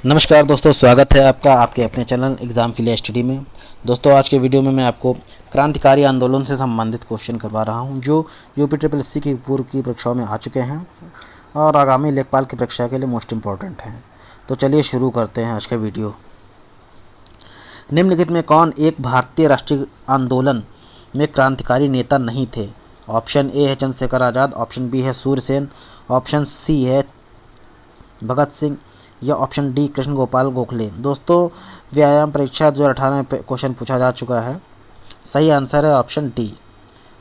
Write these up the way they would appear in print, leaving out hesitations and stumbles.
नमस्कार दोस्तों, स्वागत है आपका आपके अपने चैनल एग्ज़ाम के लिए स्टडी में। दोस्तों, आज के वीडियो में मैं आपको क्रांतिकारी आंदोलन से संबंधित क्वेश्चन करवा रहा हूं जो यूपी ट्रिपल एससी की पूर्व की परीक्षाओं में आ चुके हैं और आगामी लेखपाल की परीक्षा के लिए मोस्ट इम्पॉर्टेंट हैं। तो चलिए शुरू करते हैं आज का वीडियो। निम्नलिखित में कौन एक भारतीय राष्ट्रीय आंदोलन में क्रांतिकारी नेता नहीं थे? ऑप्शन ए है चंद्रशेखर आज़ाद, ऑप्शन बी है सूर्यसेन, ऑप्शन सी है भगत सिंह या ऑप्शन डी कृष्ण गोपाल गोखले। दोस्तों, व्यायाम परीक्षा 2018 में क्वेश्चन पूछा जा चुका है। सही आंसर है ऑप्शन डी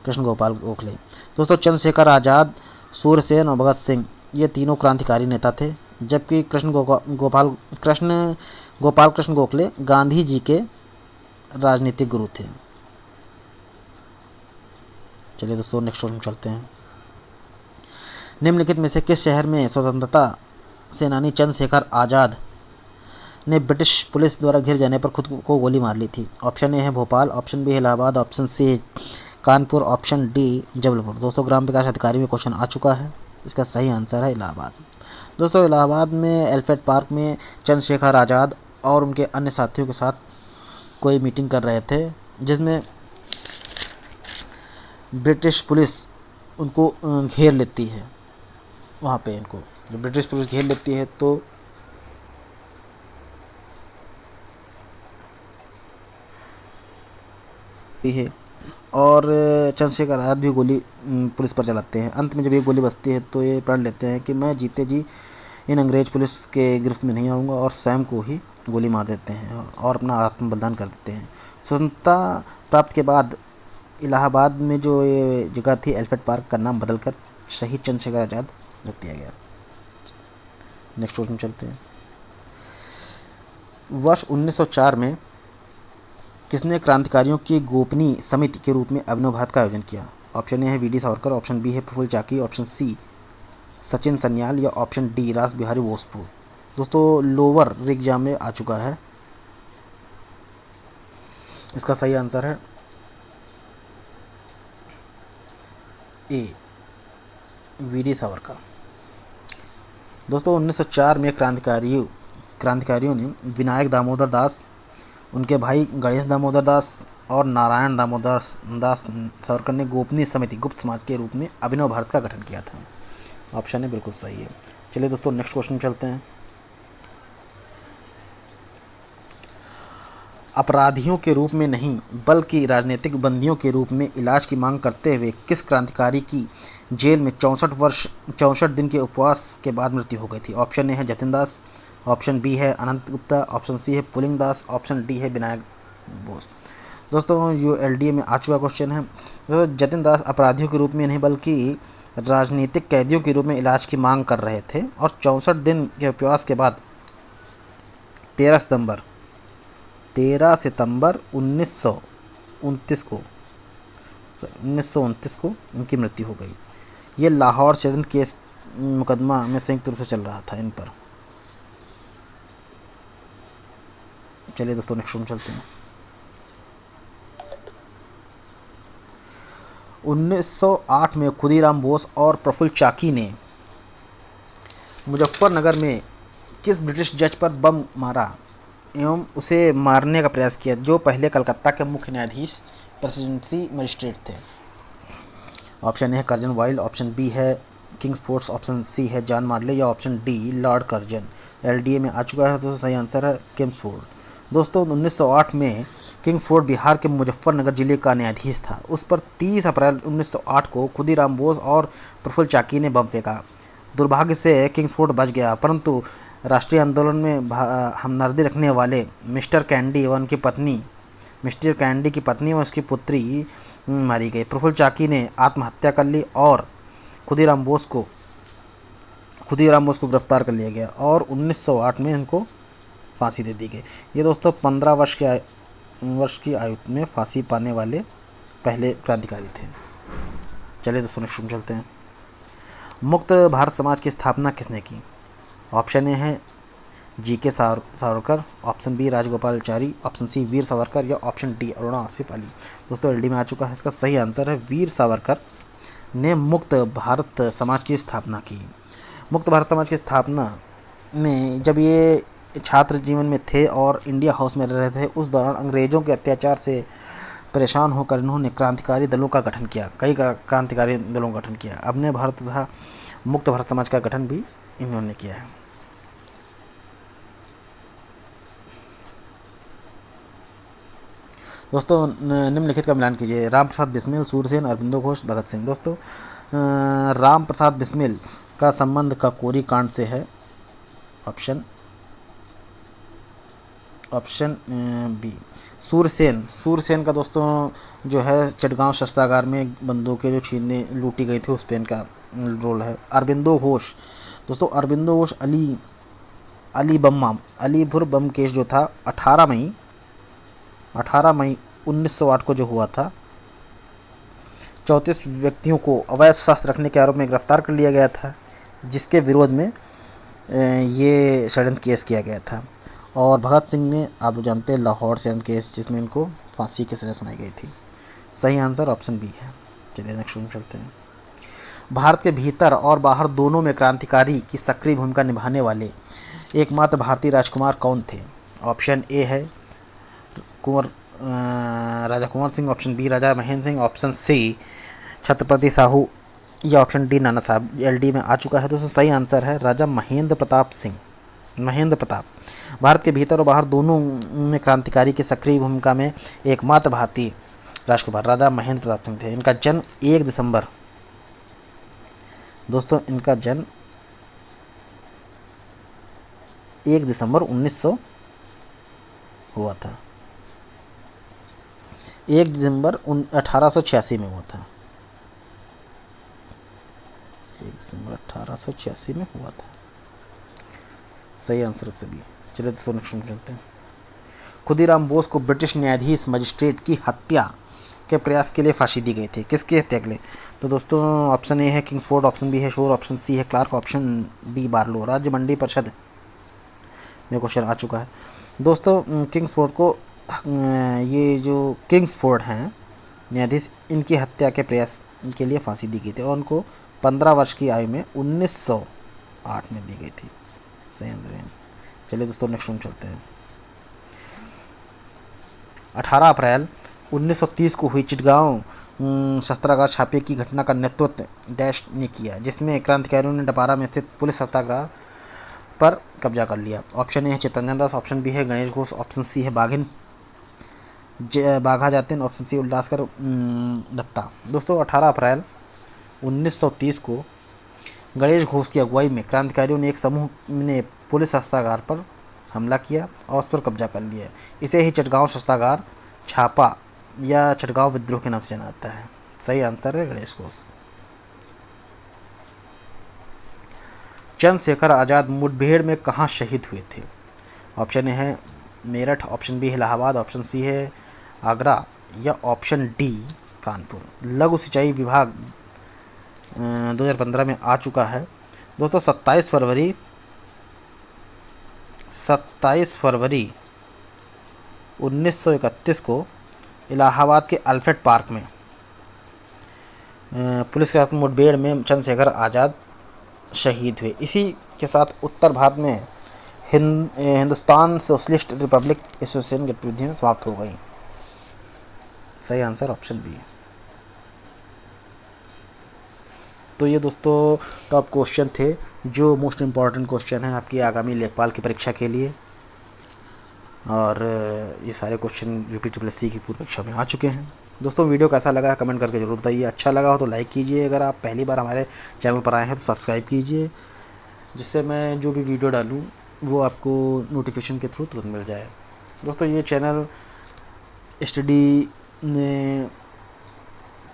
कृष्ण गोपाल गोखले। दोस्तों, चंद्रशेखर आज़ाद, सूर्यसेन और भगत सिंह ये तीनों क्रांतिकारी नेता थे, जबकि कृष्ण गोपाल कृष्ण गोखले गांधी जी के राजनीतिक गुरु थे। चलिए दोस्तों, नेक्स्ट क्वेश्चन चलते हैं। निम्नलिखित में से किस शहर में स्वतंत्रता सेनानी चंद्रशेखर आज़ाद ने ब्रिटिश पुलिस द्वारा घिर जाने पर खुद को गोली मार ली थी? ऑप्शन ए है भोपाल, ऑप्शन बी है इलाहाबाद, ऑप्शन सी है कानपुर, ऑप्शन डी जबलपुर। दोस्तों, ग्राम विकास अधिकारी में क्वेश्चन आ चुका है, इसका सही आंसर है इलाहाबाद। दोस्तों, इलाहाबाद में एलिफेंट पार्क में चंद्रशेखर आज़ाद और उनके अन्य साथियों के साथ कोई मीटिंग कर रहे थे, जिसमें ब्रिटिश पुलिस उनको घेर लेती है। वहाँ पे इनको जब ब्रिटिश पुलिस घेर लेती है तो है और चंद्रशेखर आज़ाद भी गोली पुलिस पर चलाते हैं। अंत में जब ये गोली बजती है तो ये प्रण लेते हैं कि मैं जीते जी इन अंग्रेज पुलिस के गिरफ्त में नहीं आऊँगा, और स्वयं को ही गोली मार देते हैं और अपना आत्म बलिदान कर देते हैं। स्वतंत्रता प्राप्त के बाद इलाहाबाद में जो ये जगह थी एलिफेंट पार्क का नाम बदलकर शहीद चंद्रशेखर आज़ाद रख दिया गया। नेक्स्ट क्वेश्चन चलते हैं। वर्ष 1904 में किसने क्रांतिकारियों की गोपनीय समिति के रूप में अभिनव भारत का आयोजन किया? ऑप्शन ए है V D Savarkar, option B है प्रफुल्ल चाकी, ऑप्शन सी सचिन सन्याल या ऑप्शन डी रास बिहारी बोसपुर। दोस्तों, लोअर एग्जाम में आ चुका है, इसका सही आंसर है ए वी डी सावरकर। दोस्तों, 1904 में क्रांतिकारियों ने विनायक दामोदर दास, उनके भाई गणेश दामोदर दास और नारायण दामोदर दास सावरकर ने गोपनीय समिति गुप्त समाज के रूप में अभिनव भारत का गठन किया था। ऑप्शन है बिल्कुल सही है। चलिए दोस्तों, नेक्स्ट क्वेश्चन चलते हैं। अपराधियों के रूप में नहीं बल्कि राजनीतिक बंदियों के रूप में इलाज की मांग करते हुए किस क्रांतिकारी की जेल में 64 दिन के उपवास के बाद मृत्यु हो गई थी? ऑप्शन ए है जतिन दास, ऑप्शन बी है अनंत गुप्ता, ऑप्शन सी है पुलिंग दास, ऑप्शन डी है विनायक बोस। दोस्तों, जो एलडीए में आ चुका क्वेश्चन है। तो जतिन दास अपराधियों के रूप में नहीं बल्कि राजनीतिक कैदियों के रूप में इलाज की मांग कर रहे थे और 64 दिन के उपवास के बाद 13 सितंबर 1929 को इनकी मृत्यु हो गई। ये लाहौर षड्यंत्र केस मुकदमा में संयुक्त रूप से चल रहा था इन पर। चलिए दोस्तों, नेक्स्ट रूम चलते हैं। 1908 में खुदीराम बोस और प्रफुल्ल चाकी ने मुजफ्फरनगर में किस ब्रिटिश जज पर बम मारा एवं उसे मारने का प्रयास किया, जो पहले कलकत्ता के मुख्य न्यायाधीश प्रेसिडेंसी मजिस्ट्रेट थे? ऑप्शन ए है कर्जन वाइल्ड, ऑप्शन बी है किंग्सफोर्ड, ऑप्शन सी है जॉन मार्ले या option D Lord Curzon. LDA में आ चुका है, तो सही आंसर है किंग्सफोर्ड। दोस्तों, 1908 में किंग्सफोर्ड बिहार के मुजफ्फरनगर जिले का न्यायाधीश था। उस पर 30 अप्रैल 1908 को खुदीराम बोस और प्रफुल्ल चाकी ने बम फेंका। दुर्भाग्य से किंग्सफोर्ड बच गया, परंतु राष्ट्रीय आंदोलन में हमदर्दी रखने वाले मिस्टर कैंडी की पत्नी और उसकी पुत्री मारी गई। प्रफुल्ल चाकी ने आत्महत्या कर ली और खुदीराम बोस को गिरफ्तार कर लिया गया और 1908 में इनको फांसी दे दी गई। ये दोस्तों 15 वर्ष की आयु में फांसी पाने वाले पहले क्रांतिकारी थे। चलिए दोस्तों, नेक्स्ट चलते हैं। मुक्त भारत समाज की स्थापना किसने की? ऑप्शन ए है जी के Savarkar, option B Rajagopalachari, option C Veer Savarkar या ऑप्शन डी अरुणा आसिफ अली। दोस्तों, एलडी में आ चुका है, इसका सही आंसर है वीर सावरकर ने मुक्त भारत समाज की स्थापना की। मुक्त भारत समाज की स्थापना में जब ये छात्र जीवन में थे और इंडिया हाउस में रह रहे थे, उस दौरान अंग्रेज़ों के अत्याचार से परेशान होकर इन्होंने क्रांतिकारी दलों का गठन किया, कई क्रांतिकारी दलों का गठन किया। अपने भारत तथा मुक्त भारत समाज का गठन भी इन्होंने किया है। दोस्तों निम्नलिखित का मिलान कीजिए। राम प्रसाद बिस्मिल, सूरसेन, अरबिंदो घोष, भगत सिंह। दोस्तों राम प्रसाद बिस्मिल का संबंध काकोरी कांड से है। Option B. सूरसेन का दोस्तों जो है चटगांव शस्त्रागार में बंदूकें जो छीनने लूटी गई थी उस पर इनका रोल है। अरबिंदो घोष, दोस्तों अरबिंदो घोष अलीपुर बम केस जो था 18 मई 1908 को जो हुआ था, 34 व्यक्तियों को अवैध शस्त्र रखने के आरोप में गिरफ्तार कर लिया गया था, जिसके विरोध में ये षड्यंत्र केस किया गया था। और भगत सिंह ने, आप लोग जानते हैं, लाहौर षड्यंत्र केस जिसमें इनको फांसी की सज़ा सुनाई गई थी। सही आंसर ऑप्शन बी है। चलिए नेक्स्ट में चलते हैं। भारत के भीतर और बाहर दोनों में क्रांतिकारी की सक्रिय भूमिका निभाने वाले एकमात्र भारतीय राजकुमार कौन थे? ऑप्शन ए है राजा कुंवर सिंह, ऑप्शन बी राजा महेंद्र सिंह, ऑप्शन सी छत्रपति साहू, या ऑप्शन डी नाना साहब। LD में आ चुका है दोस्तों। सही आंसर है राजा महेंद्र प्रताप सिंह। महेंद्र प्रताप भारत के भीतर और बाहर दोनों में क्रांतिकारी की सक्रिय भूमिका में एकमात्र भारतीय राजकुमार राजा महेंद्र प्रताप सिंह थे। इनका जन्म 1 दिसंबर, दोस्तों इनका जन्म 1 दिसंबर 1900 हुआ था। 1 दिसंबर 1886 में हुआ था। 1 दिसंबर 1886 में हुआ था। सही आंसर ऑप्शन बी। चलिए दोस्तों नेक्स्ट में चलते हैं। खुदीराम बोस को ब्रिटिश न्यायाधीश मजिस्ट्रेट की हत्या के प्रयास के लिए फांसी दी गई थी। किसकी हत्या के लिए? तो दोस्तों ऑप्शन ए है किंग्सफोर्ड, ऑप्शन बी है शोर, ऑप्शन सी है क्लार्क, ऑप्शन डी बार्लो। राज्य मंडी परिषद में क्वेश्चन आ चुका है दोस्तों। किंग्सफोर्ड को ये जो किंग्सफोर्ड हैं न्यायाधीश, इनकी हत्या के प्रयास के लिए फांसी दी गई थी और उनको 15 वर्ष की आयु में 1908 में दी गई थी। सही आंसर है। चलिए दोस्तों नेक्स्ट में चलते हैं। 18 अप्रैल 1930 को हुई चिटगांव शस्त्रागार छापे की घटना का नेतृत्व डैश ने किया, जिसमें क्रांतिकारियों ने डपारा में स्थित पुलिस शस्त्रागार पर कब्जा कर लिया। ऑप्शन ए है चित्तरंजन दास, ऑप्शन बी है गणेश घोष, ऑप्शन सी है बाघा जातिन, ऑप्शन सी उल्लासकर दत्ता। दोस्तों 18 अप्रैल 1930 को गणेश घोष की अगुवाई में क्रांतिकारियों ने एक समूह ने पुलिस शस्त्रागार पर हमला किया और उस पर कब्जा कर लिया। इसे ही चटगांव शस्त्रागार छापा या चटगांव विद्रोह के नाम से जाना जाता है। सही आंसर है गणेश घोष। चंद्रशेखर आज़ाद मुठभेड़ में कहाँ शहीद हुए थे? ऑप्शन ए है मेरठ, ऑप्शन बी है इलाहाबाद, ऑप्शन सी है आगरा, या ऑप्शन डी कानपुर। लघु सिंचाई विभाग 2015 में आ चुका है दोस्तों। 27 फरवरी 1931 को इलाहाबाद के अल्फ्रेड पार्क में पुलिस के साथ मुठभेड़ में चंद्रशेखर आज़ाद शहीद हुए। इसी के साथ उत्तर भारत में हिंदुस्तान सोशलिस्ट रिपब्लिक एसोसिएशन गतिविधियाँ समाप्त हो गई। सही आंसर ऑप्शन बी। तो ये दोस्तों टॉप क्वेश्चन थे जो मोस्ट इम्पॉर्टेंट क्वेश्चन हैं आपकी आगामी लेखपाल की परीक्षा के लिए, और ये सारे क्वेश्चन UPSSC की पूर्व परीक्षा में आ चुके हैं। दोस्तों वीडियो कैसा लगा कमेंट करके ज़रूर बताइए। अच्छा लगा हो तो लाइक कीजिए, अगर आप पहली बार हमारे चैनल पर आए हैं तो सब्सक्राइब कीजिए, जिससे मैं जो भी वीडियो डालूँ वो आपको नोटिफिकेशन के थ्रू तुरंत मिल जाए। दोस्तों ये चैनल स्टडी में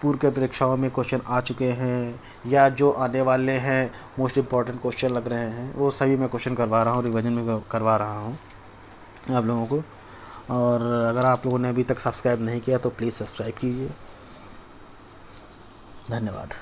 पूर्व के परीक्षाओं में क्वेश्चन आ चुके हैं या जो आने वाले हैं मोस्ट इम्पॉर्टेंट क्वेश्चन लग रहे हैं, वो सभी मैं क्वेश्चन करवा रहा हूँ, रिवीजन में करवा रहा हूँ आप लोगों को। और अगर आप लोगों ने अभी तक सब्सक्राइब नहीं किया तो प्लीज़ सब्सक्राइब कीजिए। धन्यवाद।